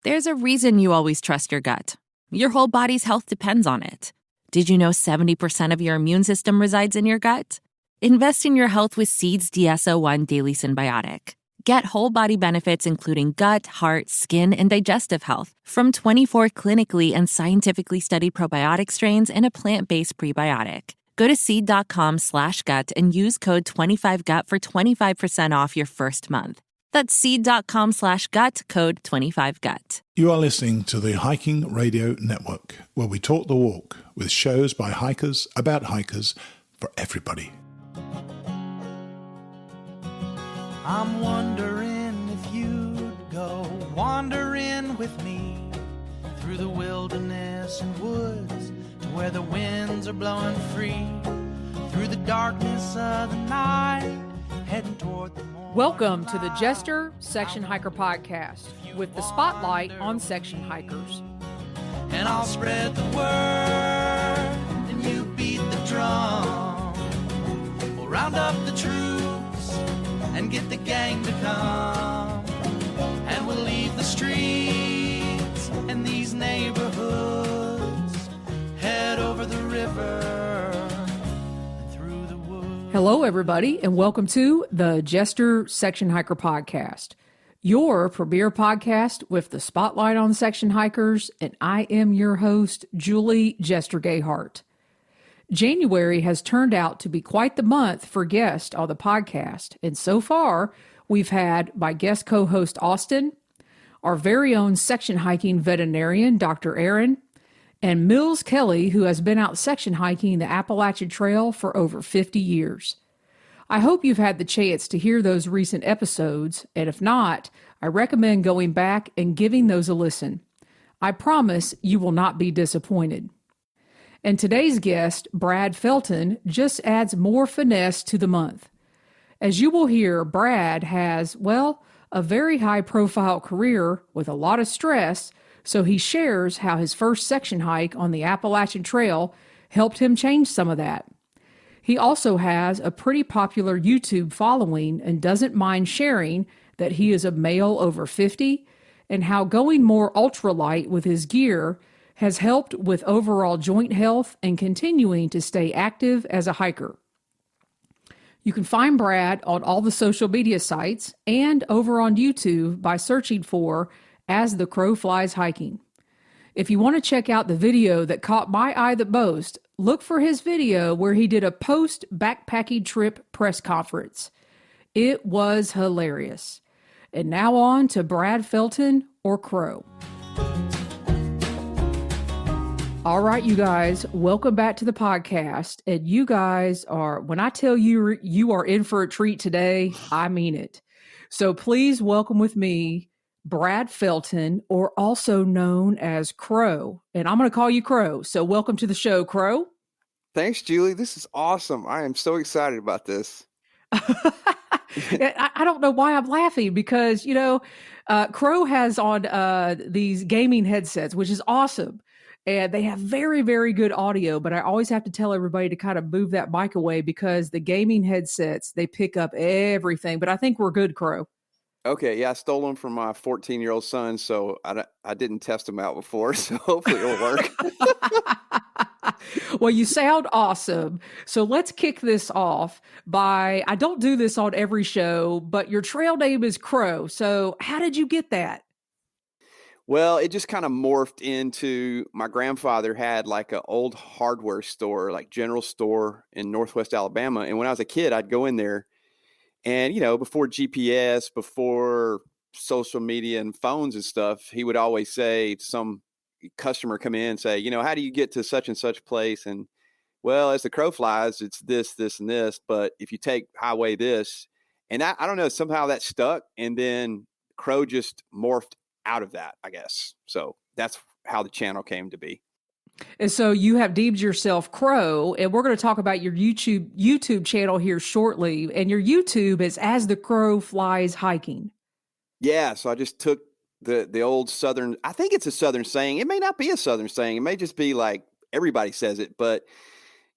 There's a reason you always trust your gut. Your whole body's health depends on it. Did you know 70% of your immune system resides in your gut? Invest in your health with Seed's DS-01 Daily Symbiotic. Get whole body benefits including gut, heart, skin, and digestive health from 24 clinically and scientifically studied probiotic strains and a plant-based prebiotic. Go to seed.com/gut and use code 25gut for 25% off your first month. That's seed.com/gut, code 25gut. You are listening to the Hiking Radio Network, where we talk the walk with shows by hikers, about hikers, for everybody. I'm wondering if you'd go wandering with me through the wilderness and woods to where the winds are blowing free, through the darkness of the night, heading toward the morning. Welcome to the Jester Section Hiker Podcast with the spotlight on section hikers. And I'll spread the word and you beat the drum. We'll round up the troops and get the gang to come. And we'll leave the streets and these neighborhoods, head over the river and through the woods. Hello, everybody, and welcome to the Jester Section Hiker Podcast, your premier podcast with the spotlight on section hikers, and I am your host, Julie Jester Gayhart. January has turned out to be quite the month for guests on the podcast, and so far, we've had my guest co-host Austin, our very own section hiking veterinarian, Dr. Aaron, and Mills Kelly, who has been out section hiking the Appalachian Trail for over 50 years. I hope you've had the chance to hear those recent episodes, and if not, I recommend going back and giving those a listen. I promise you will not be disappointed. And today's guest, Brad Felton, just adds more finesse to the month. As you will hear, Brad has, well, a very high-profile career with a lot of stress, so he shares how his first section hike on the Appalachian Trail helped him change some of that. He also has a pretty popular YouTube following and doesn't mind sharing that he is a male over 50 and how going more ultralight with his gear has helped with overall joint health and continuing to stay active as a hiker. You can find Brad on all the social media sites and over on YouTube by searching for As the Crow Flies Hiking. If you want to check out the video that caught my eye the most, look for his video where he did a post-backpacking trip press conference. It was hilarious. And now on to Brad Felton, or Crow. All right, you guys, welcome back to the podcast. And you guys are, when I tell you you are in for a treat today, I mean it. So please welcome with me Brad Felton, or also known as Crow. And I'm going to call you Crow. So welcome to the show, Crow. Thanks, Julie. This is awesome. I am so excited about this. I don't know why I'm laughing because, Crow has on these gaming headsets, which is awesome. And they have very, very good audio, but I always have to tell everybody to kind of move that mic away because the gaming headsets, they pick up everything. But I think we're good, Crow. Okay, yeah, I stole them from my 14-year-old son, so I didn't test them out before, so hopefully it'll work. Well, you sound awesome. So let's kick this off by, I don't do this on every show, but your trail name is Crow. So how did you get that? Well, it just kind of morphed into, my grandfather had like an old hardware store, like general store in Northwest Alabama. And when I was a kid, I'd go in there and, before GPS, before social media and phones and stuff, he would always say to some customer come in and say, how do you get to such and such place? And well, as the crow flies, it's this, this, and this. But if you take highway this, and I don't know, somehow that stuck. And then Crow just morphed out of that, I guess. So that's how the channel came to be. And so you have deemed yourself Crow, and we're going to talk about your YouTube channel here shortly. And your YouTube is As the Crow Flies Hiking. Yeah, so I just took the old Southern, I think it's a Southern saying. It may not be a Southern saying. It may just be like everybody says it, but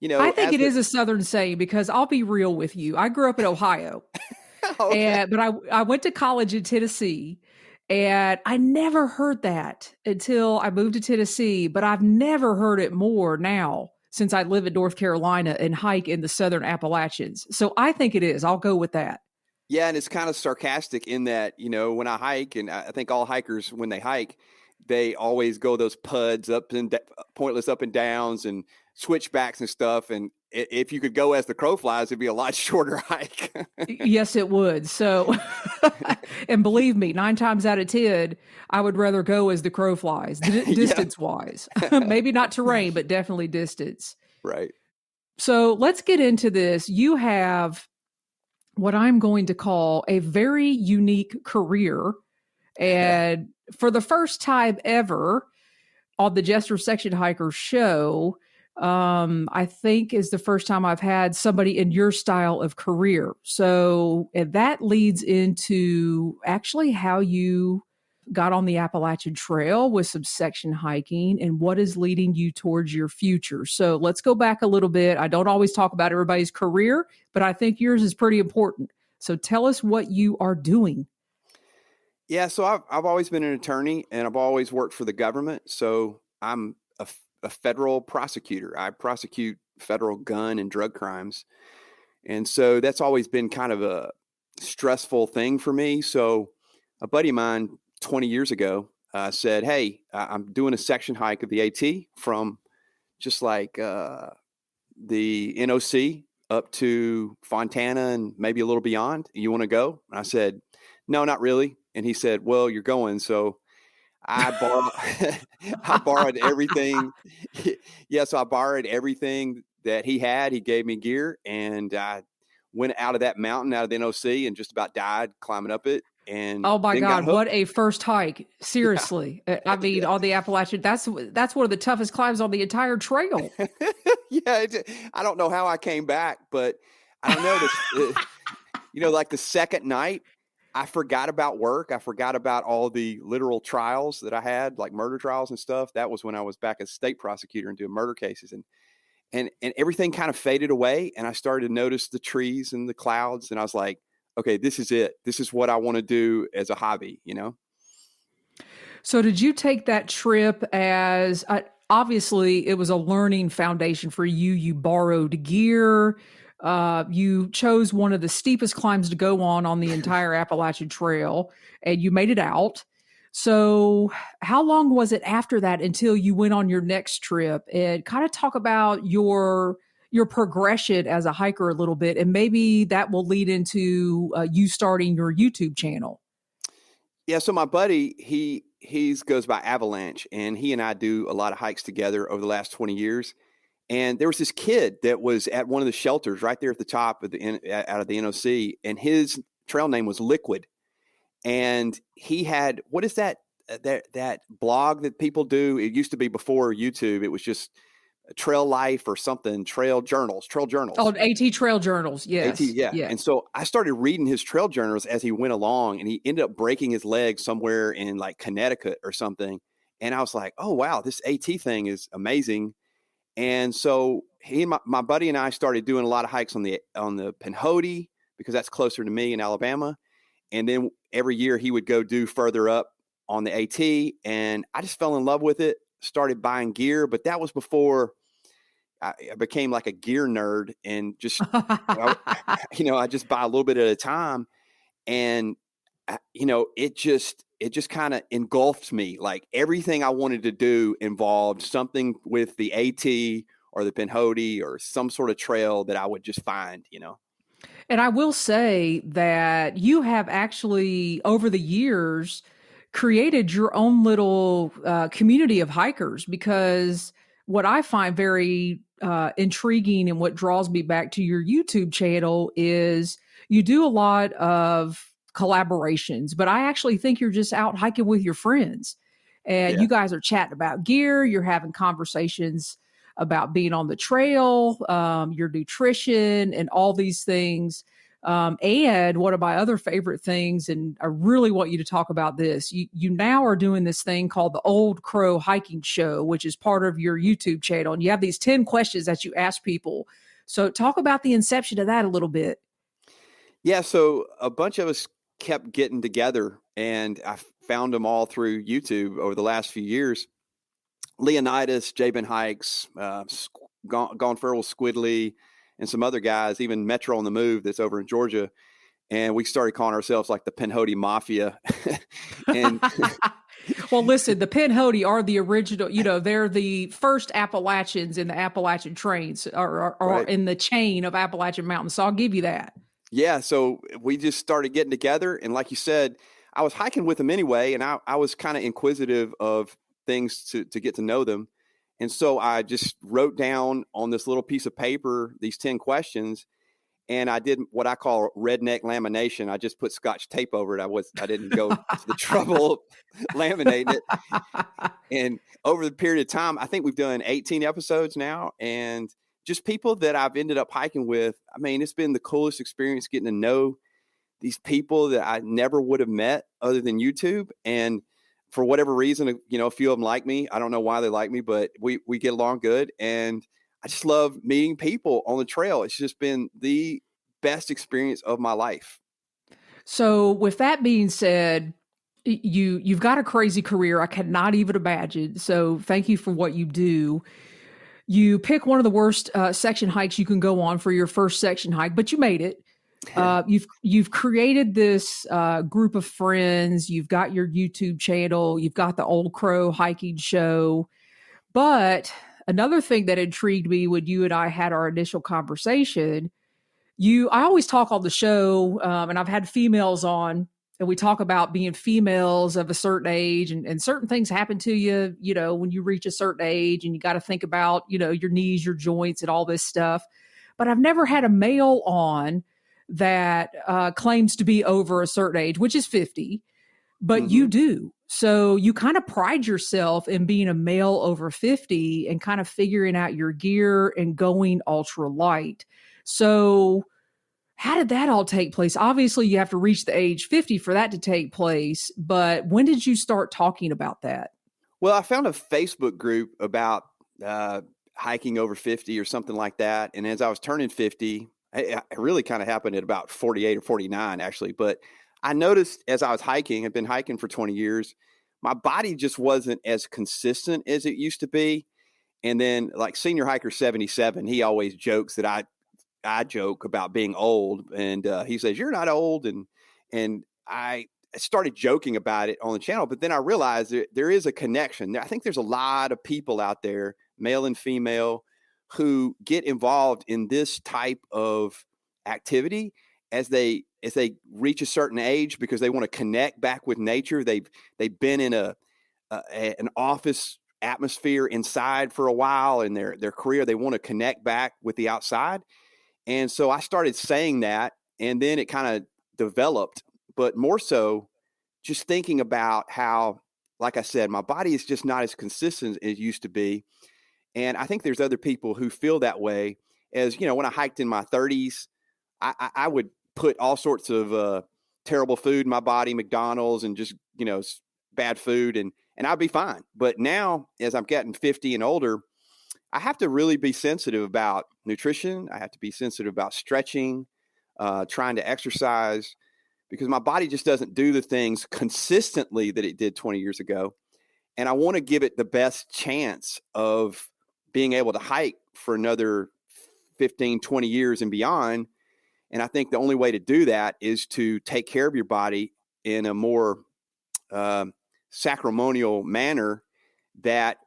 I think it is a Southern saying because I'll be real with you. I grew up in Ohio, okay. but I went to college in Tennessee. And I never heard that until I moved to Tennessee, but I've never heard it more now since I live in North Carolina and hike in the Southern Appalachians. So I think it is. I'll go with that. Yeah, and it's kind of sarcastic in that, when I hike, and I think all hikers, when they hike, they always go those puds up and pointless up and downs and switchbacks and stuff. And if you could go as the crow flies, it'd be a lot shorter hike. Yes, it would. So, and believe me, 9 times out of 10, I would rather go as the crow flies, distance wise. Maybe not terrain, but definitely distance. Right. So let's get into this. You have what I'm going to call a very unique career. And for the first time ever on the Jester Section Hiker show, I think is the first time I've had somebody in your style of career. So and that leads into actually how you got on the Appalachian Trail with some section hiking and what is leading you towards your future. So let's go back a little bit. I don't always talk about everybody's career, but I think yours is pretty important. So tell us what you are doing. Yeah, so I've always been an attorney, and I've always worked for the government. So I'm a federal prosecutor. I prosecute federal gun and drug crimes. And so that's always been kind of a stressful thing for me. So a buddy of mine 20 years ago said, hey, I'm doing a section hike of the AT from just like the NOC up to Fontana and maybe a little beyond. You want to go? And I said, no, not really. And he said, well, you're going. So I borrowed everything. Yeah. So I borrowed everything that he had. He gave me gear, and I went out of that mountain, out of the NOC, and just about died climbing up it. And oh my God, what a first hike. Seriously. Yeah. I mean, on the Appalachian, that's one of the toughest climbs on the entire trail. Yeah. I don't know how I came back, but I don't know. Like the second night, I forgot about work. I forgot about all the literal trials that I had, like murder trials and stuff. That was when I was back as state prosecutor and doing murder cases, and everything kind of faded away. And I started to notice the trees and the clouds, and I was like, okay, this is it. This is what I want to do as a hobby, So did you take that trip as, obviously it was a learning foundation for you. You borrowed gear. You chose one of the steepest climbs to go on the entire Appalachian Trail, and you made it out. So how long was it after that until you went on your next trip? And kind of talk about your progression as a hiker a little bit, and maybe that will lead into you starting your YouTube channel. Yeah. So my buddy, he goes by Avalanche, and he and I do a lot of hikes together over the last 20 years. And there was this kid that was at one of the shelters right there at the top of out of the NOC, and his trail name was Liquid. And he had, what is that blog that people do? It used to be before YouTube. It was just Trail Life or something, trail journals. Oh, AT Trail Journals. Yes. AT, yeah. And so I started reading his trail journals as he went along, and he ended up breaking his leg somewhere in like Connecticut or something. And I was like, oh, wow, this AT thing is amazing. And so my buddy and I started doing a lot of hikes on the Pinhoti, because that's closer to me in Alabama. And then every year he would go do further up on the AT, and I just fell in love with it, started buying gear. But that was before I became like a gear nerd, and just, I just buy a little bit at a time. And, it just kind of engulfed me. Like everything I wanted to do involved something with the AT or the Pinhoti or some sort of trail that I would just find, And I will say that you have actually, over the years, created your own little community of hikers, because what I find very intriguing and what draws me back to your YouTube channel is you do a lot of collaborations, but I actually think you're just out hiking with your friends, and you guys are chatting about gear. You're having conversations about being on the trail, your nutrition, and all these things. And one of my other favorite things, and I really want you to talk about this, you now are doing this thing called the Old Crow Hiking Show, which is part of your YouTube channel. And you have these 10 questions that you ask people. So talk about the inception of that a little bit. Yeah. So a bunch of us kept getting together, and found them all through YouTube over the last few years. Leonidas, Jabin Hikes, Gone Feral Squidly, and some other guys, even Metro on the Move that's over in Georgia. And we started calling ourselves like the Pinhoti Mafia. And well, listen, the Pinhoti are the original, they're the first Appalachians in the Appalachian trains or Right. in the chain of Appalachian mountains. So I'll give you that. Yeah. So we just started getting together. And like you said, I was hiking with them anyway. And I was kind of inquisitive of things to get to know them. And so I just wrote down on this little piece of paper these 10 questions. And I did what I call redneck lamination. I just put Scotch tape over it. I didn't go to the trouble of laminating it. And over the period of time, I think we've done 18 episodes now. And just people that I've ended up hiking with, I mean, it's been the coolest experience getting to know these people that I never would have met other than YouTube. And for whatever reason, a few of them like me. I don't know why they like me, but we get along good. And I just love meeting people on the trail. It's just been the best experience of my life. So with that being said, you've got a crazy career. I cannot even imagine. So thank you for what you do. You pick one of the worst section hikes you can go on for your first section hike, but you made it. You've created this group of friends. You've got your YouTube channel. You've got the Old Crow hiking show. But another thing that intrigued me when you and I had our initial conversation, I always talk on the show, and I've had females on, and we talk about being females of a certain age, and certain things happen to you, when you reach a certain age, and you got to think about, your knees, your joints, and all this stuff. But I've never had a male on that claims to be over a certain age, which is 50, but you do. So you kind of pride yourself in being a male over 50 and kind of figuring out your gear and going ultra light. So how did that all take place? Obviously, you have to reach the age 50 for that to take place. But when did you start talking about that? Well, I found a Facebook group about hiking over 50 or something like that. And as I was turning 50, it really kind of happened at about 48 or 49, actually. But I noticed as I was hiking, I've been hiking for 20 years, my body just wasn't as consistent as it used to be. And then like Senior Hiker 77, he always jokes that I joke about being old. And he says, "You're not old." And I started joking about it on the channel. But then I realized there is a connection. I think there's a lot of people out there, male and female, who get involved in this type of activity as they reach a certain age because they want to connect back with nature. They've been in an office atmosphere inside for a while in their career. They want to connect back with the outside. And so I started saying that, and then it kind of developed, but more so just thinking about how, like I said, my body is just not as consistent as it used to be. And I think there's other people who feel that way. As when I hiked in my 30s, I would put all sorts of terrible food in my body, McDonald's and just, bad food, and I'd be fine. But now, as I'm getting 50 and older, I have to really be sensitive about nutrition. I have to be sensitive about stretching, trying to exercise, because my body just doesn't do the things consistently that it did 20 years ago. And I want to give it the best chance of being able to hike for another 15, 20 years and beyond. And I think the only way to do that is to take care of your body in a more sacramental manner that,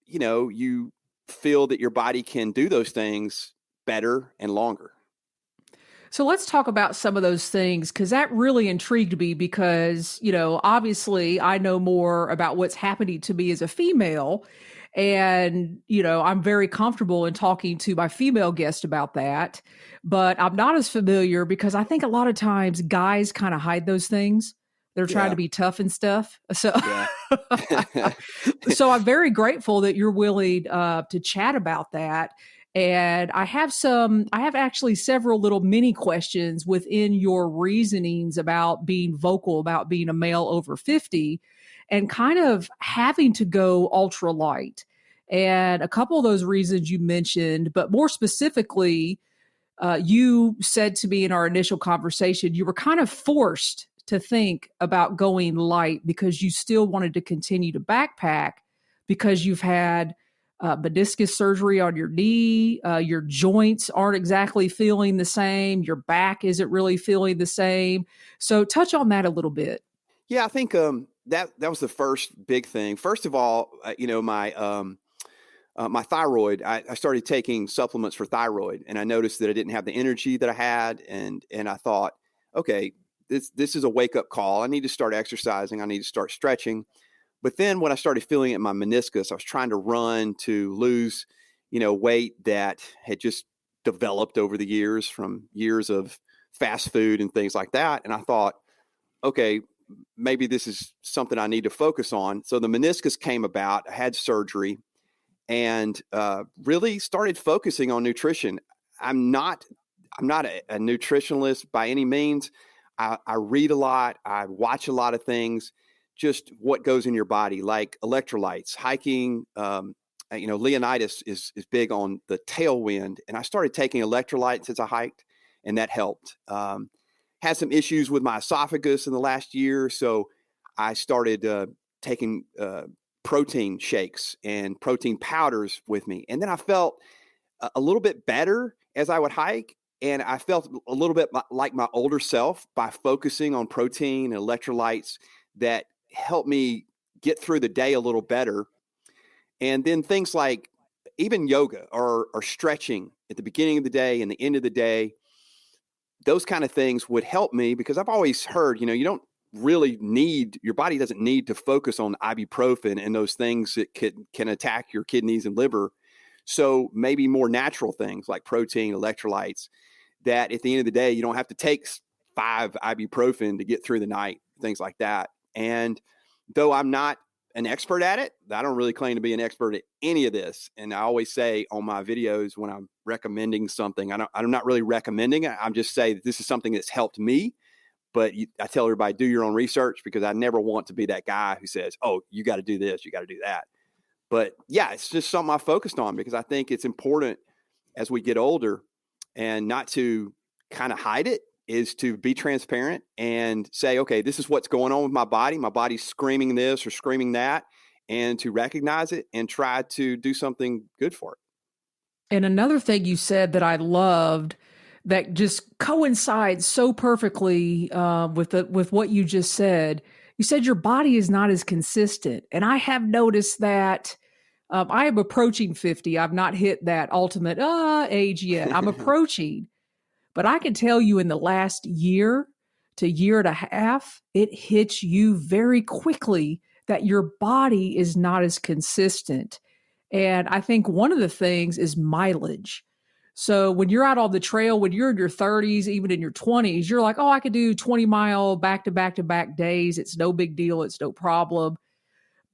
you feel that your body can do those things better and longer. So let's talk about some of those things, because that really intrigued me because, obviously I know more about what's happening to me as a female. And, I'm very comfortable in talking to my female guest about that, but I'm not as familiar because I think a lot of times guys kind of hide those things. They're trying to be tough and stuff. So, so I'm very grateful that you're willing to chat about that. And I have actually several little mini questions within your reasonings about being vocal about being a male over 50 and kind of having to go ultra light. And a couple of those reasons you mentioned, but more specifically, you said to me in our initial conversation, you were kind of forced to think about going light because you still wanted to continue to backpack because you've had meniscus surgery on your knee, your joints aren't exactly feeling the same, your back isn't really feeling the same. So touch on that a little bit. Yeah, I think that was the first big thing. First of all, my thyroid, I started taking supplements for thyroid, and I noticed that I didn't have the energy that I had, and I thought, okay, this is a wake up call. I need to start exercising. I need to start stretching. But then when I started feeling it in my meniscus, I was trying to run to lose, weight that had just developed over the years from years of fast food and things like that. And I thought, okay, maybe this is something I need to focus on. So the meniscus came about, I had surgery, and really started focusing on nutrition. I'm not a nutritionalist by any means. I read a lot. I watch a lot of things, just what goes in your body, like electrolytes, hiking. Leonidas is big on the tailwind. And I started taking electrolytes as I hiked, and that helped. Had some issues with my esophagus in the last year. So I started taking protein shakes and protein powders with me. And then I felt a little bit better as I would hike. And I felt a little bit like my older self by focusing on protein and electrolytes that helped me get through the day a little better. And then things like even yoga or stretching at the beginning of the day and the end of the day, those kind of things would help me, because I've always heard, you don't really need, your body doesn't need to focus on ibuprofen and those things that can attack your kidneys and liver. So maybe more natural things like protein, electrolytes, that at the end of the day, you don't have to take 5 ibuprofen to get through the night, things like that. And though I'm not an expert at it, I don't really claim to be an expert at any of this. And I always say on my videos when I'm recommending something, I'm not really recommending it. I'm just saying that this is something that's helped me. But I tell everybody, do your own research, because I never want to be that guy who says, oh, you got to do this, you got to do that. But yeah, it's just something I focused on, because I think it's important as we get older, and not to kind of hide it, is to be transparent and say, okay, this is what's going on with my body. My body's screaming this or screaming that, and to recognize it and try to do something good for it. And another thing you said that I loved that just coincides so perfectly with what you just said. You said your body is not as consistent. And I have noticed that I am approaching 50. I've not hit that ultimate age yet. I'm approaching. But I can tell you in the last year to year and a half, it hits you very quickly that your body is not as consistent. And I think one of the things is mileage. So when you're out on the trail, when you're in your 30s, even in your 20s, you're like, oh, I could do 20-mile back-to-back days. It's no big deal. It's no problem.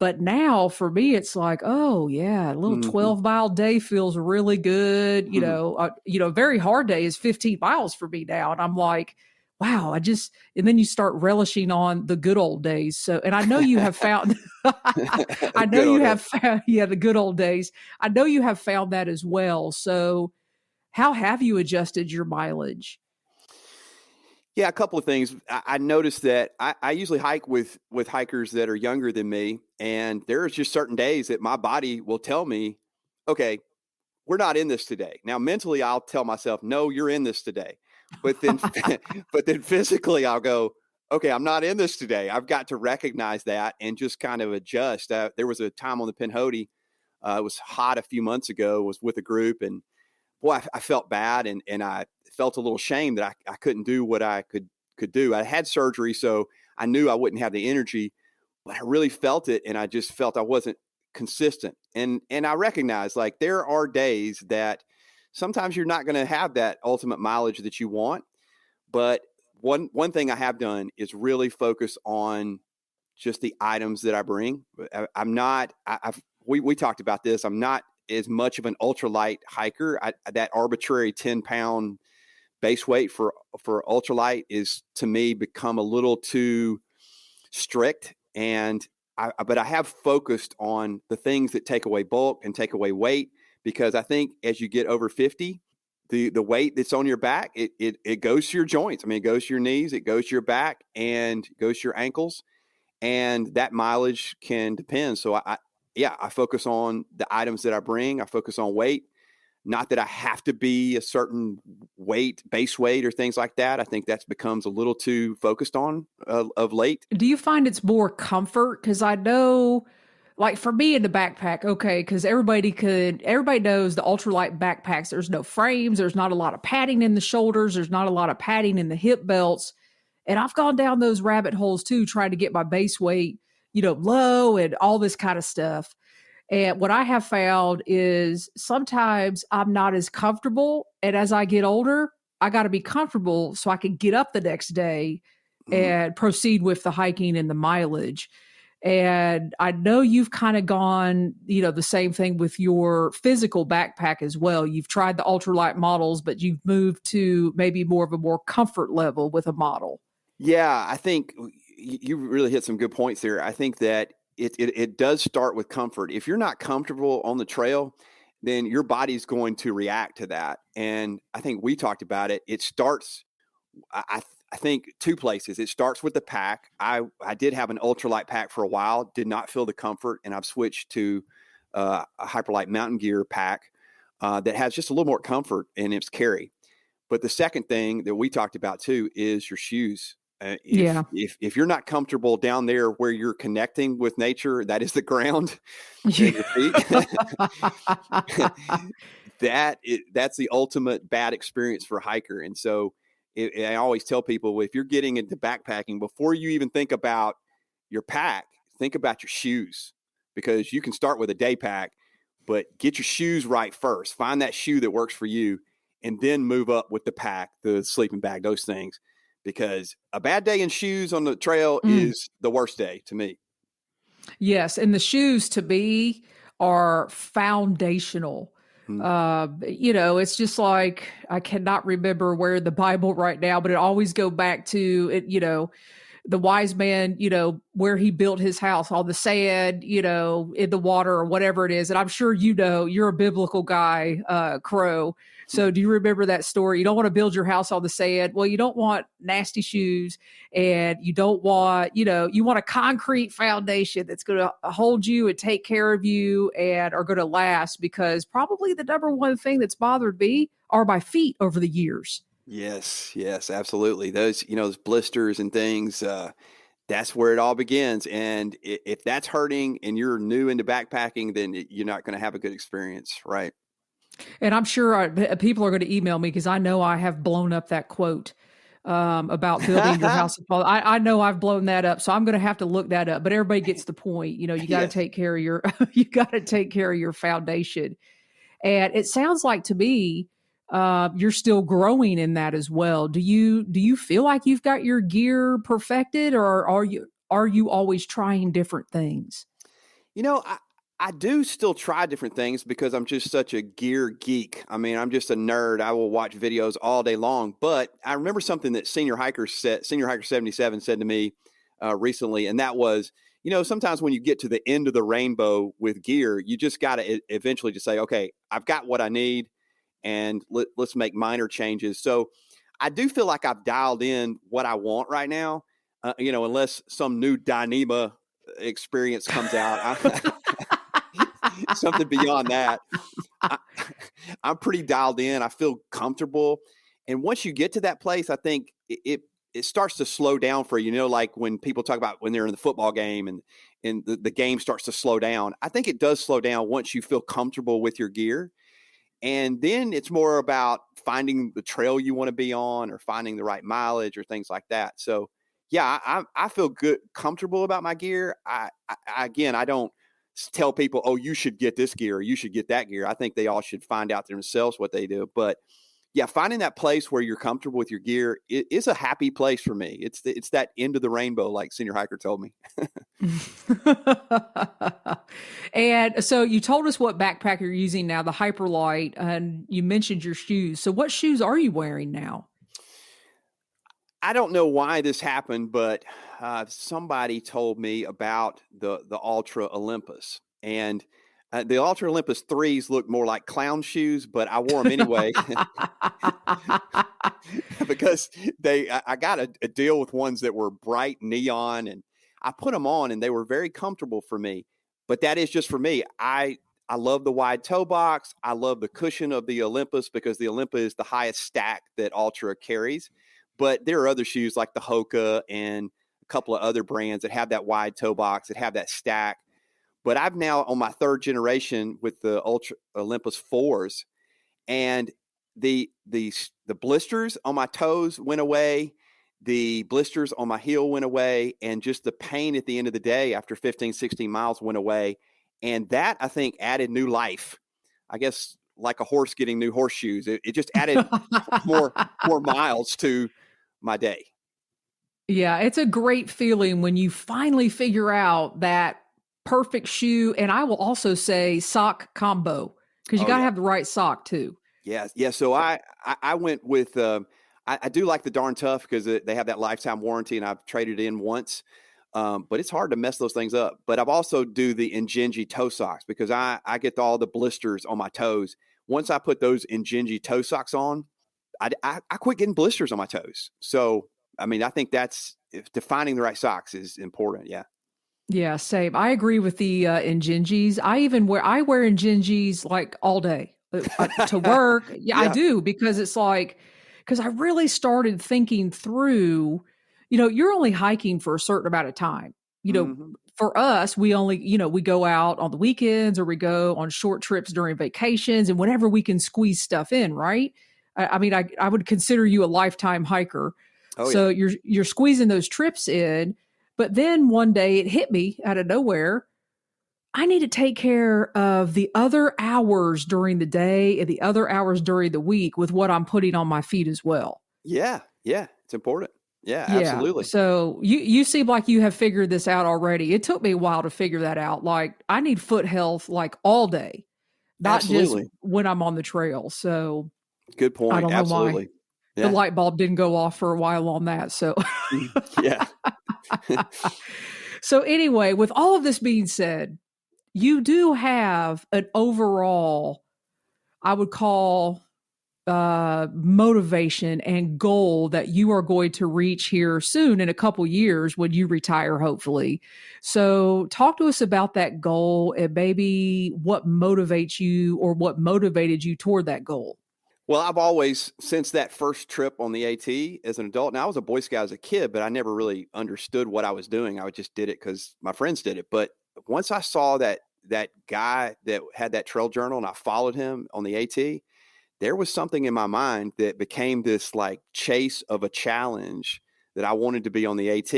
But now for me, it's like, oh yeah, a little 12-mile day feels really good. Very hard day is 15 miles for me now. And I'm like, wow, and then you start relishing on the good old days. So, and I know you have found, I know you have found, the good old days. I know you have found that as well. So how have you adjusted your mileage? Yeah, a couple of things. I noticed that I usually hike with hikers that are younger than me, and there's just certain days that my body will tell me, okay, we're not in this today. Now, mentally, I'll tell myself, no, you're in this today. But then, physically, I'll go, okay, I'm not in this today. I've got to recognize that and just kind of adjust. There was a time on the Pinhoti, it was hot a few months ago, was with a group, and boy, I felt bad, and I felt a little shame that I couldn't do what I could do. I had surgery, so I knew I wouldn't have the energy, but I really felt it, and I just felt I wasn't consistent. And I recognize, like, there are days that sometimes you're not going to have that ultimate mileage that you want. But one thing I have done is really focus on just the items that I bring. I'm not. We talked about this. I'm not as much of an ultralight hiker. That arbitrary 10-pound base weight for ultralight is, to me, become a little too strict. But I have focused on the things that take away bulk and take away weight, because I think as you get over 50, the weight that's on your back, it goes to your joints. I mean, it goes to your knees, it goes to your back, and goes to your ankles, and that mileage can depend. So I focus on the items that I bring. I focus on weight. Not that I have to be a certain weight, base weight, or things like that. I think that becomes a little too focused on of late. Do you find it's more comfort? Because I know, like for me in the backpack, okay, because everybody knows the ultralight backpacks, there's no frames, there's not a lot of padding in the shoulders, there's not a lot of padding in the hip belts. And I've gone down those rabbit holes too, trying to get my base weight, low and all this kind of stuff. And what I have found is sometimes I'm not as comfortable. And as I get older, I got to be comfortable so I can get up the next day and proceed with the hiking and the mileage. And I know you've kind of gone, the same thing with your physical backpack as well. You've tried the ultralight models, but you've moved to maybe more of a more comfort level with a model. Yeah, I think you really hit some good points there. I think that it does start with comfort. If you're not comfortable on the trail, then your body's going to react to that. And I think we talked about it. It starts, I think, two places. It starts with the pack. I did have an ultralight pack for a while, did not feel the comfort, and I've switched to a hyperlight mountain gear pack that has just a little more comfort in its carry. But the second thing that we talked about too is your shoes. If you're not comfortable down there where you're connecting with nature, that is the ground, and your feet, that's the ultimate bad experience for a hiker. And so I always tell people, if you're getting into backpacking, before you even think about your pack, think about your shoes, because you can start with a day pack, but get your shoes right first. Find that shoe that works for you, and then move up with the pack, the sleeping bag, those things. Because a bad day in shoes on the trail is the worst day to me. Yes. And the shoes to me are foundational. It's just like, I cannot remember where in the Bible right now, but it always go back to it, the wise man, where he built his house on the sand, in the water or whatever it is. And I'm sure, you're a biblical guy, Crow. So do you remember that story? You don't want to build your house on the sand. Well, you don't want nasty shoes, and you don't want, you want a concrete foundation that's going to hold you and take care of you and are going to last, because probably the number one thing that's bothered me are my feet over the years. Yes, absolutely. Those blisters and things, that's where it all begins. And if that's hurting and you're new into backpacking, then you're not going to have a good experience, right? And I'm sure people are going to email me, because I know I have blown up that quote about building your house. I know I've blown that up, so I'm going to have to look that up. But everybody gets the point. You got to take care of your foundation. And it sounds like to me, you're still growing in that as well. Do you feel like you've got your gear perfected, or are you always trying different things? I do still try different things, because I'm just such a gear geek. I mean, I'm just a nerd. I will watch videos all day long. But I remember something that Senior Hiker 77 said to me recently, and that was, sometimes when you get to the end of the rainbow with gear, you just got to eventually just say, okay, I've got what I need, and let's make minor changes. So I do feel like I've dialed in what I want right now, unless some new Dyneema experience comes out. Something beyond that. I'm pretty dialed in. I feel comfortable. And once you get to that place, I think it starts to slow down for you. Like when people talk about when they're in the football game and the game starts to slow down. I think it does slow down once you feel comfortable with your gear. And then it's more about finding the trail you want to be on, or finding the right mileage or things like that. So yeah, I feel good, comfortable about my gear. I don't tell people, oh, you should get this gear or you should get that gear. I think they all should find out themselves what they do. But yeah, finding that place where you're comfortable with your gear is a happy place for me. It's that end of the rainbow, like Senior Hiker told me. And so you told us what backpack you're using now, the Hyperlight, and you mentioned your shoes. So what shoes are you wearing now? I don't know why this happened, but somebody told me about the Ultra Olympus, and The Ultra Olympus 3s look more like clown shoes, but I wore them anyway because I got a deal with ones that were bright neon, and I put them on and they were very comfortable for me. But that is just for me. I love the wide toe box. I love the cushion of the Olympus because the Olympus is the highest stack that Ultra carries. But there are other shoes like the Hoka and a couple of other brands that have that wide toe box, that have that stack. But I've now on my third generation with the Ultra Olympus 4s, and the blisters on my toes went away. The blisters on my heel went away, and just the pain at the end of the day after 15, 16 miles went away. And that, I think, added new life. I guess like a horse getting new horseshoes. It just added more miles to my day. Yeah, it's a great feeling when you finally figure out that perfect shoe. And I will also say sock combo, because you got to have the right sock too. Yeah. So I went with, I do like the Darn Tough because they have that lifetime warranty, and I've traded in once. But it's hard to mess those things up. But I've also do the Injinji toe socks because I get all the blisters on my toes. Once I put those Injinji toe socks on, I quit getting blisters on my toes. So, I mean, I think defining the right socks is important. Yeah. Yeah, same. I agree with the Injinjis. I wear Injinjis like all day to work. Yeah, I do, because it's like, because I really started thinking through, you're only hiking for a certain amount of time. For us, we only, we go out on the weekends or we go on short trips during vacations and whenever we can squeeze stuff in, right? I mean, I would consider you a lifetime hiker. Oh, so yeah. You're squeezing those trips in. But then one day it hit me out of nowhere. I need to take care of the other hours during the day and the other hours during the week with what I'm putting on my feet as well. Yeah. It's important. Yeah, absolutely. So you seem like you have figured this out already. It took me a while to figure that out. Like, I need foot health like all day, not just when I'm on the trail. So good point. I don't know absolutely. Why the light bulb didn't go off for a while on that. So yeah. So anyway, with all of this being said, you do have an overall, I would call, motivation and goal that you are going to reach here soon in a couple years when you retire, hopefully. So talk to us about that goal and maybe what motivates you or what motivated you toward that goal. Well, I've always, since that first trip on the AT as an adult, now I was a Boy Scout as a kid, but I never really understood what I was doing. I just did it because my friends did it. But once I saw that guy that had that trail journal and I followed him on the AT, there was something in my mind that became this like chase of a challenge that I wanted to be on the AT.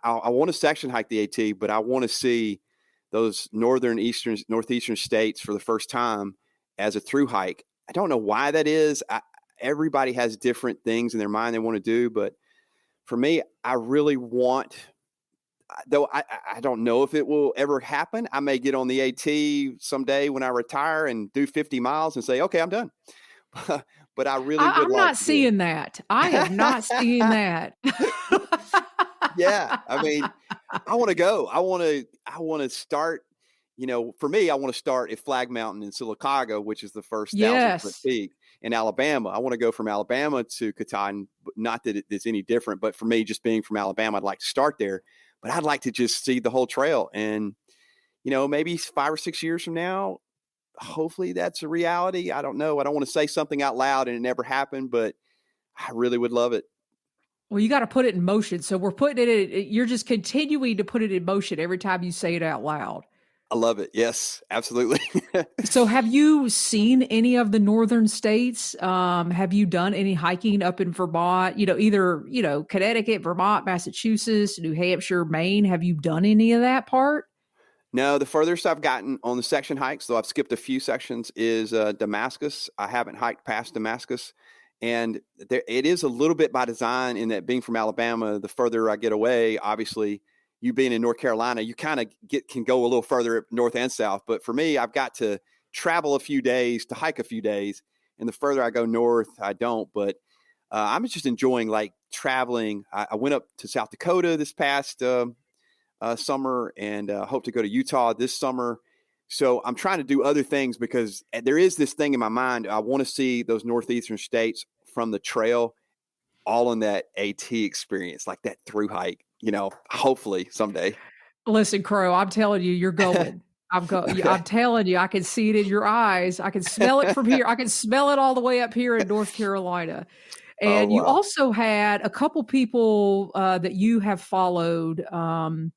I want to section hike the AT, but I want to see those northeastern states for the first time as a through hike. I don't know why that is. Everybody has different things in their mind they want to do, but for me, I really want, though I don't know if it will ever happen. I may get on the AT someday when I retire and do 50 miles and say, okay, I'm done. But I really would I'm not seeing that. I have not seen that. Yeah. I mean, I want to go. I want to start, for me, I want to start at Flag Mountain in Sylacauga, which is the first 1,000-foot peak in Alabama. I want to go from Alabama to Katahdin. Not that it's any different, but for me, just being from Alabama, I'd like to start there. But I'd like to just see the whole trail. And, maybe 5 or 6 years from now, hopefully that's a reality. I don't know. I don't want to say something out loud and it never happened, but I really would love it. Well, you got to put it in motion. So we're putting it in, you're just continuing to put it in motion every time you say it out loud. I love it. Yes, absolutely. So have you seen any of the northern states? Have you done any hiking up in Vermont, either, Connecticut, Vermont, Massachusetts, New Hampshire, Maine? Have you done any of that part? No, the furthest I've gotten on the section hikes, though I've skipped a few sections, is Damascus. I haven't hiked past Damascus. And it is a little bit by design in that being from Alabama, the further I get away, obviously, you being in North Carolina, you kind of can go a little further north and south. But for me, I've got to travel a few days to hike a few days. And the further I go north, I don't. But I'm just enjoying like traveling. I went up to South Dakota this past summer and hope to go to Utah this summer. So I'm trying to do other things because there is this thing in my mind. I want to see those northeastern states from the trail, all in that AT experience, like that through hike, hopefully someday. Listen, Crow, I'm telling you, you're going. Okay. I'm telling you, I can see it in your eyes. I can smell it from here. I can smell it all the way up here in North Carolina. Oh, And you wow. also had a couple people that you have followed on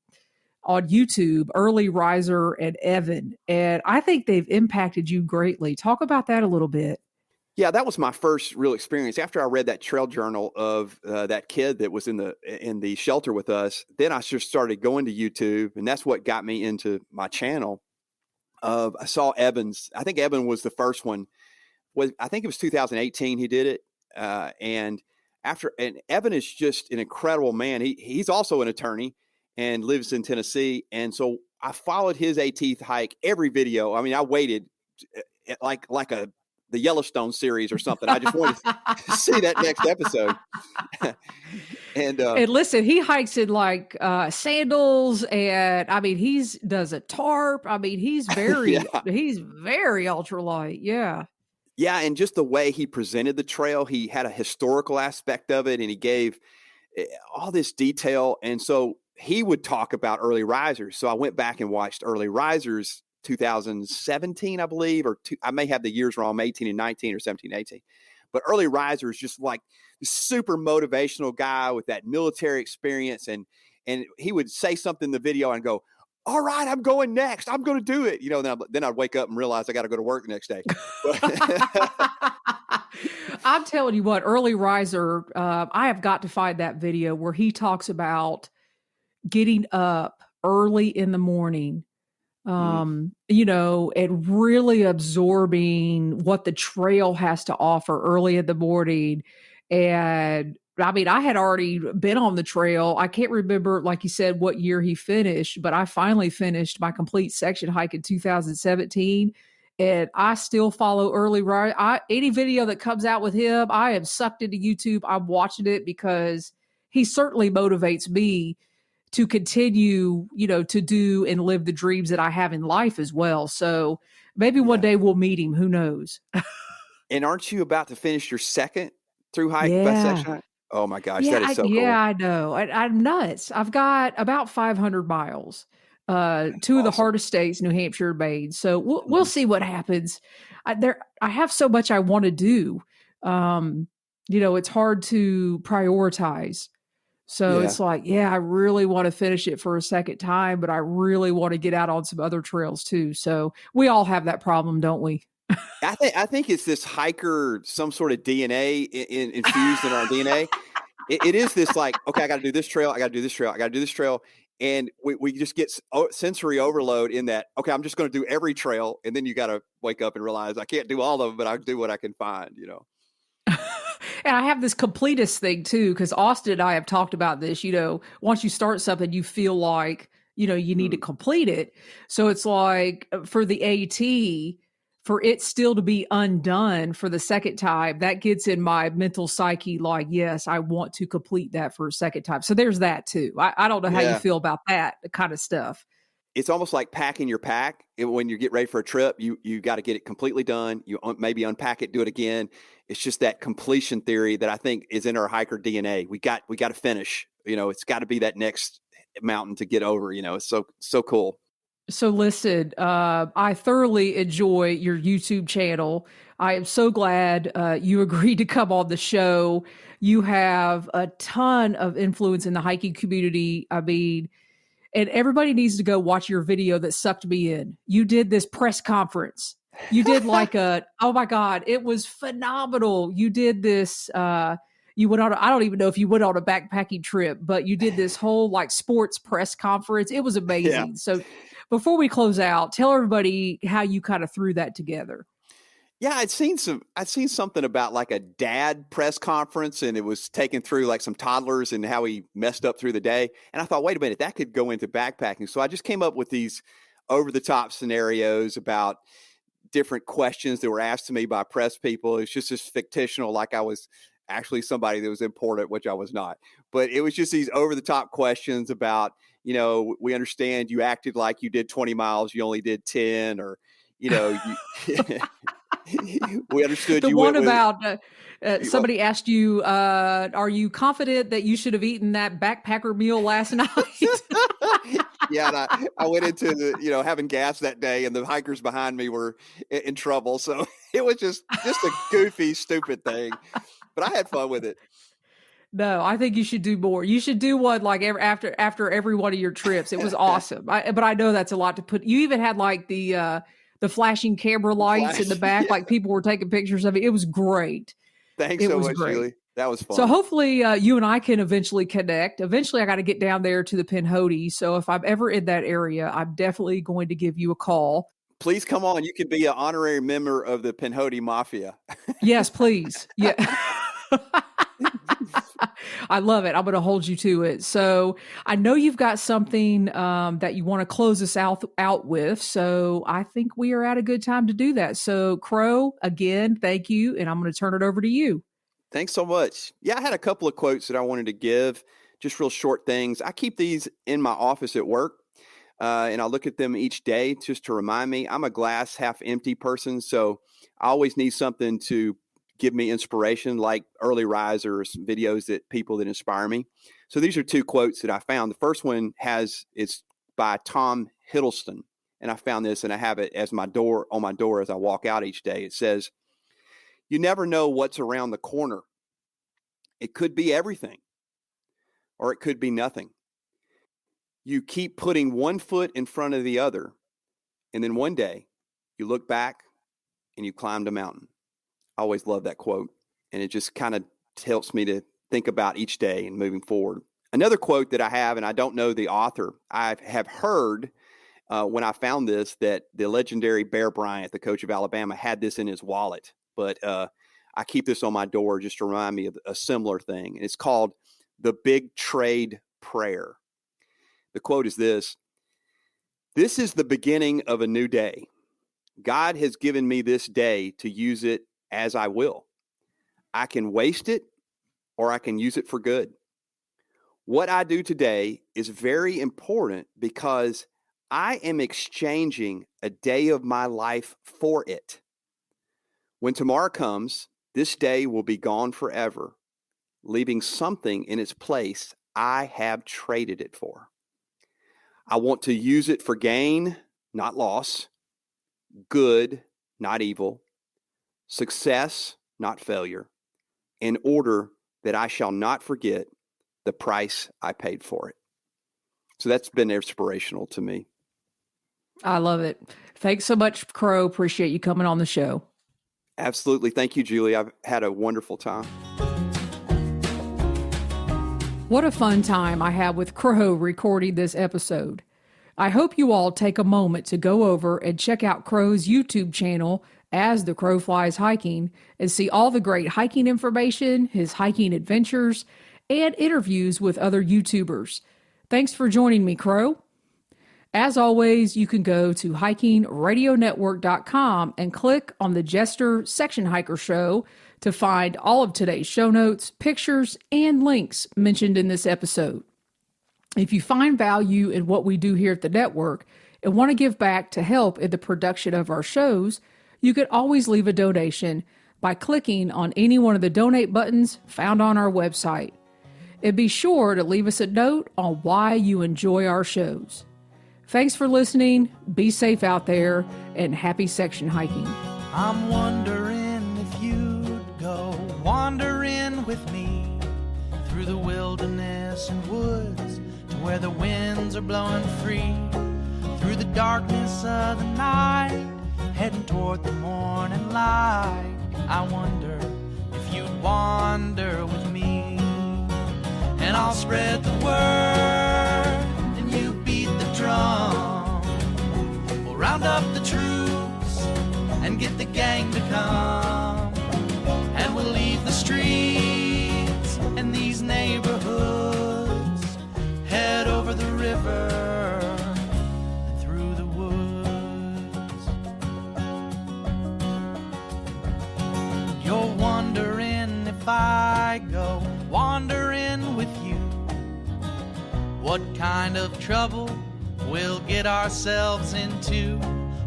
YouTube, Early Riser and Evan. And I think they've impacted you greatly. Talk about that a little bit. Yeah, that was my first real experience. After I read that trail journal of that kid that was in the shelter with us, then I just started going to YouTube, and that's what got me into my channel. I saw Evan's. I think Evan was the first one. I think it was 2018 he did it, and Evan is just an incredible man. He's also an attorney and lives in Tennessee, and so I followed his AT hike every video. I mean, I waited like the Yellowstone series or something. I just wanted to see that next episode. And listen, he hikes in like sandals, and I mean, does a tarp. I mean, he's very ultralight. Yeah. Yeah. And just the way he presented the trail, he had a historical aspect of it, and he gave all this detail. And so he would talk about early risers. So I went back and watched early risers 2017, I believe, I may have the years wrong, 18 and 19 or 17, 18. But early riser is just like this super motivational guy with that military experience. And he would say something in the video and go, all right, I'm going next. I'm going to do it. Then I'd wake up and realize I got to go to work the next day. I'm telling you what, Early Riser, I have got to find that video where he talks about getting up early in the morning, and really absorbing what the trail has to offer early in the morning. And I mean, I had already been on the trail. I can't remember, like you said, what year he finished, but I finally finished my complete section hike in 2017. And I still follow Early Riser. Any video that comes out with him, I am sucked into YouTube. I'm watching it because he certainly motivates me to continue, to do and live the dreams that I have in life as well. So maybe one day we'll meet him. Who knows? And aren't you about to finish your second through hike? Yeah. Section hike? Oh my gosh, that is so cool. Yeah, I know. I'm nuts. I've got about 500 miles. Two of the hardest states, New Hampshire and Maine. So we'll see what happens. I have so much I want to do. It's hard to prioritize. So it's like, I really want to finish it for a second time, but I really want to get out on some other trails too. So we all have that problem, don't we? I think it's this hiker, some sort of DNA infused in our DNA. It is this like, okay, I got to do this trail. I got to do this trail. I got to do this trail. And we just get sensory overload in that, okay, I'm just going to do every trail. And then you got to wake up and realize I can't do all of them, but I do what I can find, And I have this completist thing too, because Austin and I have talked about this. Once you start something, you feel like, you need to complete it. So it's like for the AT, for it still to be undone for the second time, that gets in my mental psyche like, yes, I want to complete that for a second time. So there's that too. I don't know how you feel about that kind of stuff. It's almost like packing your pack. When you get ready for a trip, you got to get it completely done. You maybe unpack it, do it again. It's just that completion theory that I think is in our hiker DNA. We got to finish. It's got to be that next mountain to get over. It's so cool. So listen, I thoroughly enjoy your YouTube channel. I am so glad you agreed to come on the show. You have a ton of influence in the hiking community. I mean, and everybody needs to go watch your video that sucked me in. You did this press conference. You did like oh my God, it was phenomenal. You did this, you went on, I don't even know if you went on a backpacking trip, but you did this whole like sports press conference. It was amazing. Yeah. So before we close out, tell everybody how you kind of threw that together. Yeah, I'd seen something about like a dad press conference, and it was taken through like some toddlers and how he messed up through the day. And I thought, wait a minute, that could go into backpacking. So I just came up with these over the top scenarios about different questions that were asked to me by press people. It's just this fictional, like I was actually somebody that was important, which I was not. But it was just these over the top questions about, we understand you acted like you did 20 miles, you only did 10, or, we understood The you one went with about somebody asked you, are you confident that you should have eaten that backpacker meal last night? Yeah, and I went into the, having gas that day, and the hikers behind me were in trouble. So it was just a goofy, stupid thing, but I had fun with it. No, I think you should do more. You should do one like after every one of your trips. It was awesome. But I know that's a lot to put. You even had like the flashing camera lights in the back, yeah. like people were taking pictures of it. It was great. Thanks so much, Julie. That was fun. So hopefully you and I can eventually connect. Eventually I got to get down there to the Pinhoti. So if I'm ever in that area, I'm definitely going to give you a call. Please come on. You can be an honorary member of the Pinhoti Mafia. Yes, please. Yeah. I love it. I'm going to hold you to it. So I know you've got something that you want to close us out with. So I think we are at a good time to do that. So Crow, again, thank you. And I'm going to turn it over to you. Thanks so much. Yeah, I had a couple of quotes that I wanted to give, just real short things. I keep these in my office at work, and I look at them each day just to remind me. I'm a glass half empty person, so I always need something to give me inspiration, like early risers, videos that people that inspire me. So these are two quotes that I found. The first one it's by Tom Hiddleston, and I found this, and I have it as on my door as I walk out each day. It says, "You never know what's around the corner. It could be everything, or it could be nothing. You keep putting one foot in front of the other, and then one day you look back and you climbed a mountain." I always love that quote, and it just kind of helps me to think about each day and moving forward. Another quote that I have, and I don't know the author, I have heard when I found this that the legendary Bear Bryant, the coach of Alabama, had this in his wallet. But I keep this on my door just to remind me of a similar thing. And it's called the Big Trade Prayer. The quote is this: "This is the beginning of a new day. God has given me this day to use it as I will. I can waste it or I can use it for good. What I do today is very important because I am exchanging a day of my life for it. When tomorrow comes, this day will be gone forever, leaving something in its place I have traded it for. I want to use it for gain, not loss, good, not evil, success, not failure, in order that I shall not forget the price I paid for it." So that's been inspirational to me. I love it. Thanks so much, Crow. Appreciate you coming on the show. Absolutely. Thank you, Julie. I've had a wonderful time. What a fun time I had with Crow recording this episode. I hope you all take a moment to go over and check out Crow's YouTube channel, As the Crow Flies Hiking, and see all the great hiking information, his hiking adventures, and interviews with other YouTubers. Thanks for joining me, Crow. As always, you can go to hikingradionetwork.com and click on the Jester Section Hiker Show to find all of today's show notes, pictures, and links mentioned in this episode. If you find value in what we do here at the network and want to give back to help in the production of our shows, you could always leave a donation by clicking on any one of the donate buttons found on our website. And be sure to leave us a note on why you enjoy our shows. Thanks for listening, be safe out there, and happy section hiking. I'm wondering if you'd go wandering with me through the wilderness and woods to where the winds are blowing free, through the darkness of the night, heading toward the morning light. I wonder if you'd wander with me, and I'll spread the word and you beat the drum. We'll round up the troops and get the gang to come, and we'll leave the streets and these neighborhoods, head over the river and through the woods. You're wondering if I I go wandering with you? What kind of trouble we'll get ourselves into?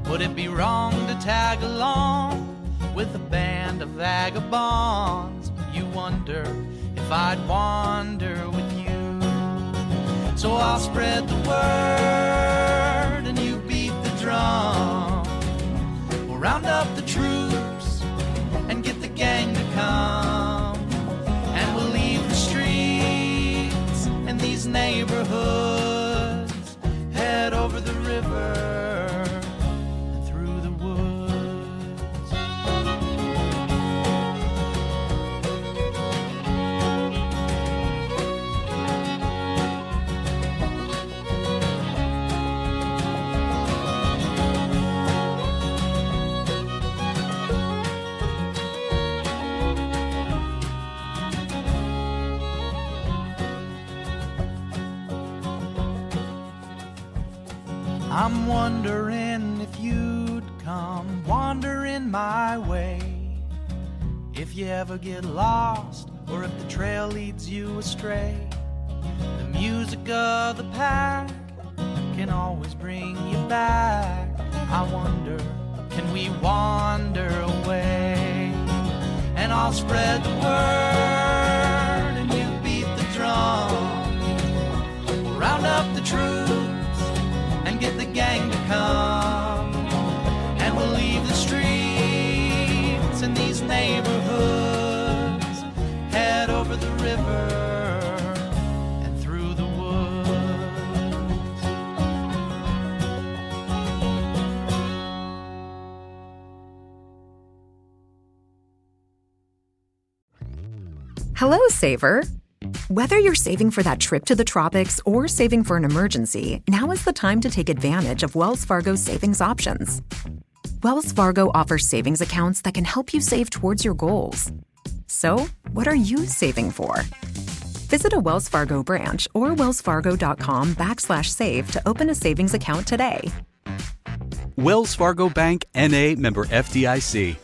Would it be wrong to tag along with a band of vagabonds? You wonder if I'd wander with you. So I'll spread the word and you beat the drum. We'll round up the troops and get the gang to come. And we'll leave the streets and these neighborhoods, head over the river and through the woods. I'm wondering if you'd come wandering my way. If you ever get lost or if the trail leads you astray, the music of the pack can always bring you back. I wonder, can we wander away? And I'll spread the word and you beat the drum. We'll round up the troops and get the gang to come. And we'll leave the streets and these neighborhoods, head over the river and through the woods. Hello, saver. Whether you're saving for that trip to the tropics or saving for an emergency, now is the time to take advantage of Wells Fargo's savings options. Wells Fargo offers savings accounts that can help you save towards your goals. So, what are you saving for? Visit a Wells Fargo branch or wellsfargo.com/save to open a savings account today. Wells Fargo Bank, N.A., member FDIC.